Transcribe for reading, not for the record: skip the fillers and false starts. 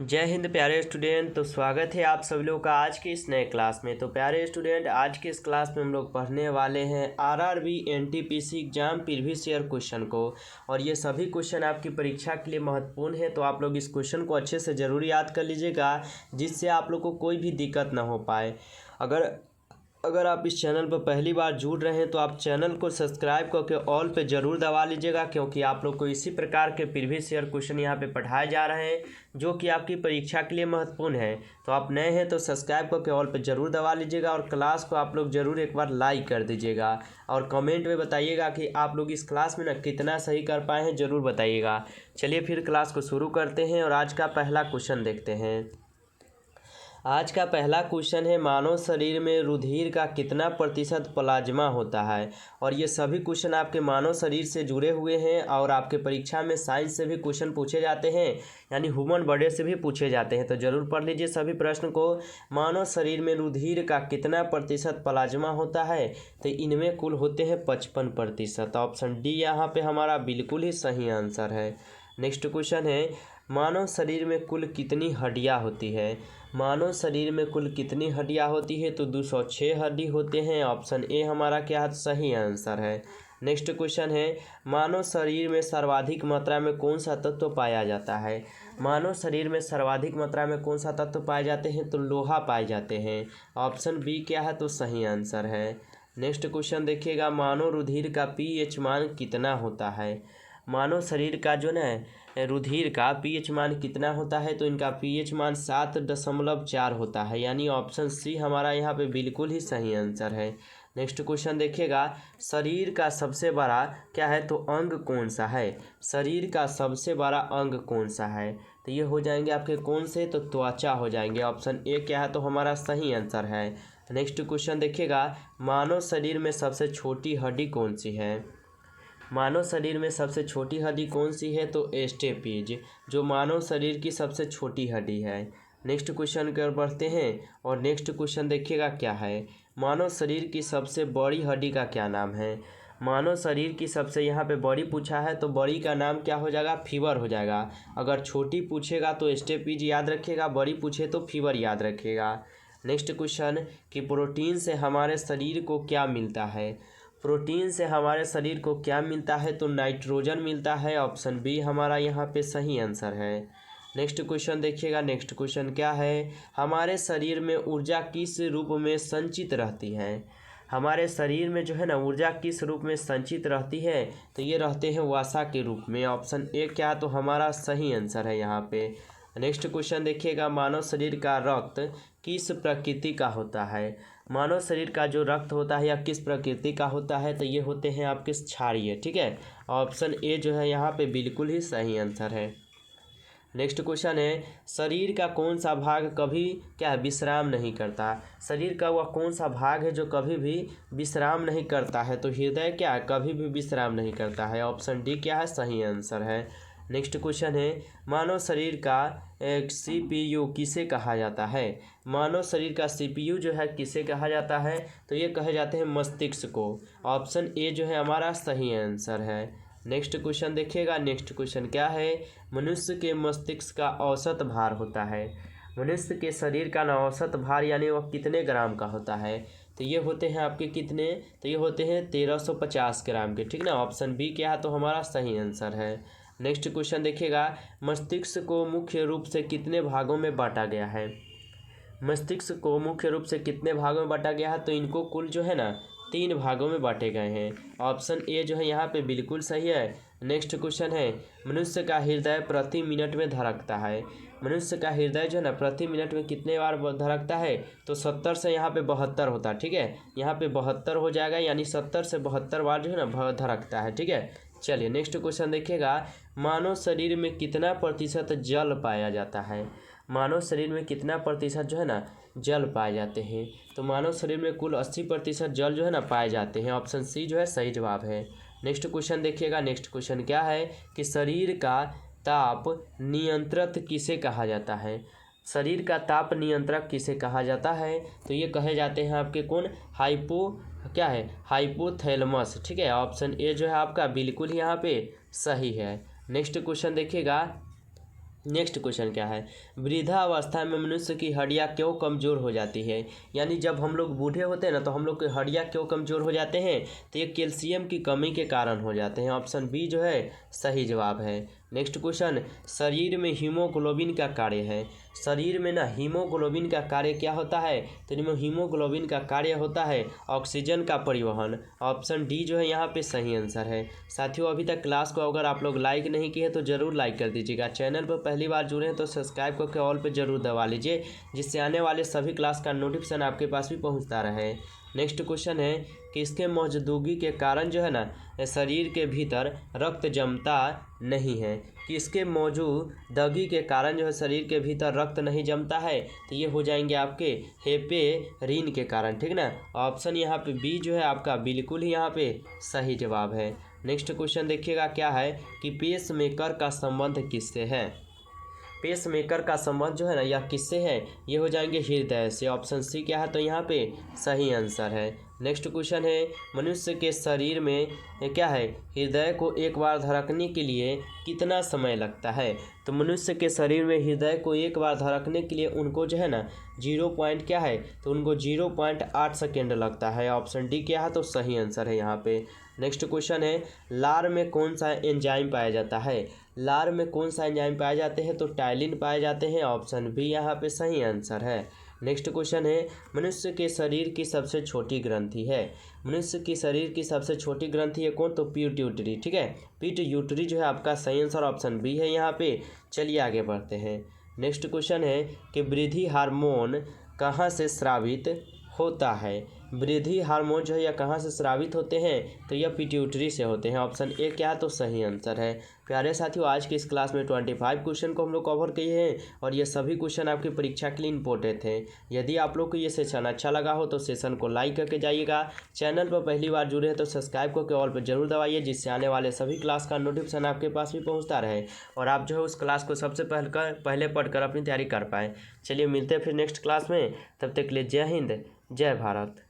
जय हिंद प्यारे स्टूडेंट। तो स्वागत है आप सभी लोग का आज के इस नए क्लास में। तो प्यारे स्टूडेंट, आज के इस क्लास में हम लोग पढ़ने वाले हैं RRB NTPC exam previous year question को। और ये सभी क्वेश्चन आपकी परीक्षा के लिए महत्वपूर्ण है, तो आप लोग इस क्वेश्चन को अच्छे से ज़रूर याद कर लीजिएगा, जिससे आप लोग को कोई भी दिक्कत ना हो पाए। अगर आप इस चैनल पर पहली बार जुड़ रहे हैं तो आप चैनल को सब्सक्राइब करके ऑल पे ज़रूर दबा लीजिएगा, क्योंकि आप लोग को इसी प्रकार के प्रीवियस ईयर क्वेश्चन यहाँ पे पढ़ाए जा रहे हैं जो कि आपकी परीक्षा के लिए महत्वपूर्ण है। तो आप नए हैं तो सब्सक्राइब करके ऑल पे ज़रूर दबा लीजिएगा, और क्लास को आप लोग ज़रूर एक बार लाइक कर दीजिएगा, और कमेंट में बताइएगा कि आप लोग इस क्लास में ना कितना सही कर पाए हैं, ज़रूर बताइएगा। चलिए फिर क्लास को शुरू करते हैं और आज का पहला क्वेश्चन देखते हैं। आज का पहला क्वेश्चन है, मानव शरीर में रुधिर का कितना प्रतिशत प्लाज्मा होता है। और ये सभी क्वेश्चन आपके मानव शरीर से जुड़े हुए हैं, और आपके परीक्षा में साइंस से भी क्वेश्चन पूछे जाते हैं, यानी ह्यूमन बॉडी से भी पूछे जाते हैं। तो ज़रूर पढ़ लीजिए सभी प्रश्न को। मानव शरीर में रुधिर का कितना प्रतिशत प्लाज्मा होता है, तो इनमें कुल होते हैं 55%। ऑप्शन डी यहाँ पे हमारा बिल्कुल ही सही आंसर है। नेक्स्ट क्वेश्चन है, मानव शरीर में कुल कितनी हड्डियाँ होती है। मानव शरीर में कुल कितनी हड्डियाँ होती है, तो 206 हड्डी होते हैं। ऑप्शन ए हमारा क्या है, सही आंसर है। नेक्स्ट क्वेश्चन है, मानव शरीर में सर्वाधिक मात्रा में कौन सा तत्व पाया जाता है। मानव शरीर में सर्वाधिक मात्रा में कौन सा तत्व पाए जाते हैं, तो लोहा पाए जाते हैं। ऑप्शन बी क्या है, तो सही आंसर है। नेक्स्ट क्वेश्चन देखिएगा, मानव रुधिर का पीएच मान कितना होता है। मानव शरीर का जो ना रुधिर का पीएच मान कितना होता है, तो इनका पीएच मान 7.4 होता है, यानी ऑप्शन सी हमारा यहाँ पे बिल्कुल ही सही आंसर है। नेक्स्ट क्वेश्चन देखिएगा, शरीर का सबसे बड़ा क्या है, तो अंग कौन सा है। शरीर का सबसे बड़ा अंग कौन सा है, तो ये हो जाएंगे आपके कौन से, तो त्वचा हो जाएंगे। ऑप्शन ए क्या है, तो हमारा सही आंसर है। नेक्स्ट क्वेश्चन देखिएगा, मानव शरीर में सबसे छोटी हड्डी कौन सी है। मानव शरीर में सबसे छोटी हड्डी कौन सी है, तो स्टेपीज, जो मानव शरीर की सबसे छोटी हड्डी है। नेक्स्ट क्वेश्चन की ओर बढ़ते हैं, और नेक्स्ट क्वेश्चन देखिएगा क्या है, मानव शरीर की सबसे बड़ी हड्डी का क्या नाम है। मानव शरीर की सबसे यहाँ पे बड़ी पूछा है, तो बड़ी का नाम क्या हो जाएगा, फीवर हो जाएगा। अगर छोटी पूछेगा तो स्टेपीज याद रखिएगा, बड़ी पूछे तो फीवर याद रखिएगा। नेक्स्ट क्वेश्चन कि प्रोटीन से हमारे शरीर को क्या मिलता है। प्रोटीन से हमारे शरीर को क्या मिलता है, तो नाइट्रोजन मिलता है। ऑप्शन बी हमारा यहाँ पे सही आंसर है। नेक्स्ट क्वेश्चन देखिएगा, नेक्स्ट क्वेश्चन क्या है, हमारे शरीर में ऊर्जा किस रूप में संचित रहती है। हमारे शरीर में जो है ना ऊर्जा किस रूप में संचित रहती है, तो ये रहते हैं वसा के रूप में। ऑप्शन ए क्या, तो हमारा सही आंसर है यहाँ पे। नेक्स्ट क्वेश्चन देखिएगा, मानव शरीर का रक्त किस प्रकृति का होता है। मानव शरीर का जो रक्त होता है या किस प्रकृति का होता है, तो ये होते हैं आपके क्षारीय। ठीक है, ऑप्शन ए जो है यहाँ पे बिल्कुल ही सही आंसर है। नेक्स्ट क्वेश्चन है, शरीर का कौन सा भाग कभी क्या विश्राम नहीं करता। शरीर का वह कौन सा भाग है जो कभी भी विश्राम नहीं करता है, तो हृदय क्या कभी भी विश्राम नहीं करता है। ऑप्शन डी क्या है, सही आंसर है। नेक्स्ट क्वेश्चन है, मानव शरीर का सीपीयू किसे कहा जाता है। मानव शरीर का सीपीयू जो है किसे कहा जाता है, तो ये कहे जाते हैं मस्तिष्क को। ऑप्शन ए जो है हमारा सही आंसर है। नेक्स्ट क्वेश्चन देखिएगा, नेक्स्ट क्वेश्चन क्या है, मनुष्य के मस्तिष्क का औसत भार होता है। मनुष्य के शरीर का औसत भार यानी वह कितने ग्राम का होता है, तो ये होते हैं आपके कितने, तो ये होते हैं 1350 ग्राम के। ठीक ना, ऑप्शन बी क्या है, तो हमारा सही आंसर है। नेक्स्ट क्वेश्चन देखिएगा, मस्तिष्क को मुख्य रूप से कितने भागों में बांटा गया है। मस्तिष्क को मुख्य रूप से कितने भागों में बांटा गया है, तो इनको कुल जो है ना 3 भागों में बांटे गए हैं। ऑप्शन ए जो है यहाँ पे बिल्कुल सही है। नेक्स्ट क्वेश्चन है, मनुष्य का हृदय प्रति मिनट में धड़कता है। मनुष्य का हृदय जो है ना प्रति मिनट में कितने बार धड़कता है, तो 70 से यहाँ पे 72 होता है। ठीक है, यहाँ पे 72 हो जाएगा, यानी 70 से 72 बार जो है ना धड़कता है। ठीक है, चलिए नेक्स्ट क्वेश्चन देखिएगा, मानव शरीर में कितना प्रतिशत जल पाया जाता है। मानव शरीर में कितना प्रतिशत जो है ना जल पाए जाते हैं, तो मानव शरीर में कुल 80% जल जो है ना पाए जाते हैं। ऑप्शन सी जो है सही जवाब है। नेक्स्ट क्वेश्चन देखिएगा, नेक्स्ट क्वेश्चन क्या है कि शरीर का ताप नियंत्रक किसे कहा जाता है। शरीर का ताप नियंत्रक किसे कहा जाता है, तो ये कहे जाते हैं आपके कौन, क्या है, हाइपोथैलेमस। ठीक है, ऑप्शन ए जो है आपका बिल्कुल यहाँ पे सही है। नेक्स्ट क्वेश्चन देखिएगा, नेक्स्ट क्वेश्चन क्या है, वृद्धावस्था में मनुष्य की हड्डियां क्यों कमज़ोर हो जाती है। यानी जब हम लोग बूढ़े होते हैं ना तो हम लोग की हड्डियां क्यों कमज़ोर हो जाते हैं, तो ये कैल्शियम की कमी के कारण हो जाते हैं। ऑप्शन बी जो है सही जवाब है। नेक्स्ट क्वेश्चन, शरीर में हीमोग्लोबिन का कार्य है। शरीर में ना हीमोग्लोबिन का कार्य क्या होता है, तो हीमोग्लोबिन का कार्य होता है ऑक्सीजन का परिवहन। ऑप्शन डी जो है यहाँ पे सही आंसर है। साथियों, अभी तक क्लास को अगर आप लोग लाइक नहीं किए तो ज़रूर लाइक कर दीजिएगा। चैनल पर पहली बार जुड़े हैं तो सब्सक्राइब करके ऑल पे ज़रूर दबा लीजिए, जिससे आने वाले सभी क्लास का नोटिफिकेशन आपके पास भी पहुँचता रहे। नेक्स्ट क्वेश्चन है कि इसके मौजूदगी के कारण जो है ना शरीर के भीतर रक्त जमता नहीं है। कि इसके मौजूदगी के कारण जो है शरीर के भीतर रक्त नहीं जमता है, तो ये हो जाएंगे आपके हेपेरिन के कारण, ठीक ना। ऑप्शन यहाँ पे बी जो है आपका बिल्कुल ही यहाँ पे सही जवाब है। नेक्स्ट क्वेश्चन देखिएगा क्या है कि पेसमेकर का संबंध किससे है। पेसमेकर का संबंध जो है ना यह किससे है, ये हो जाएंगे हृदय से। ऑप्शन सी क्या है, तो यहाँ पे सही आंसर है। नेक्स्ट क्वेश्चन है, मनुष्य के शरीर में क्या है, हृदय को एक बार धड़कने के लिए कितना समय लगता है। तो मनुष्य के शरीर में हृदय को एक बार धड़कने के लिए उनको जो है ना 0 क्या है, तो उनको 0.8 सेकेंड लगता है। ऑप्शन डी क्या है, तो सही आंसर है यहाँ पे। नेक्स्ट क्वेश्चन है, लार में कौन सा एंजाइम पाया जाता है। लार में कौन सा एंजाइम पाए जाते हैं, तो टाइलिन पाए जाते हैं। ऑप्शन बी यहाँ पे सही आंसर है। नेक्स्ट क्वेश्चन है, मनुष्य के शरीर की सबसे छोटी ग्रंथि है। मनुष्य की शरीर की सबसे छोटी ग्रंथि है कौन, तो पिट्यूटरी, ठीक है। पिट्यूटरी जो है आपका सही आंसर ऑप्शन बी है यहाँ पे। चलिए आगे बढ़ते हैं। नेक्स्ट क्वेश्चन है कि वृद्धि हार्मोन कहाँ से स्रावित होता है। वृद्धि हार्मोन जो है यह कहाँ से स्रावित होते हैं, तो यह पिट्यूटरी से होते हैं। ऑप्शन ए क्या है, तो सही आंसर है। प्यारे साथियों, आज की इस क्लास में 25 क्वेश्चन को हम लोग कवर किए हैं और ये सभी क्वेश्चन आपकी परीक्षा के लिए इंपॉर्टेंट थे। यदि आप लोग को ये सेशन अच्छा लगा हो तो सेशन को लाइक करके जाइएगा। चैनल पर पहली बार जुड़े हैं तो सब्सक्राइब करके ऑल पर जरूर दबाइए, जिससे आने वाले सभी क्लास का नोटिफिकेशन आपके पास भी पहुँचता रहे और आप जो है उस क्लास को सबसे पहले पढ़कर अपनी तैयारी कर पाएँ। चलिए मिलते हैं फिर नेक्स्ट क्लास में, तब तक के लिए जय हिंद, जय भारत।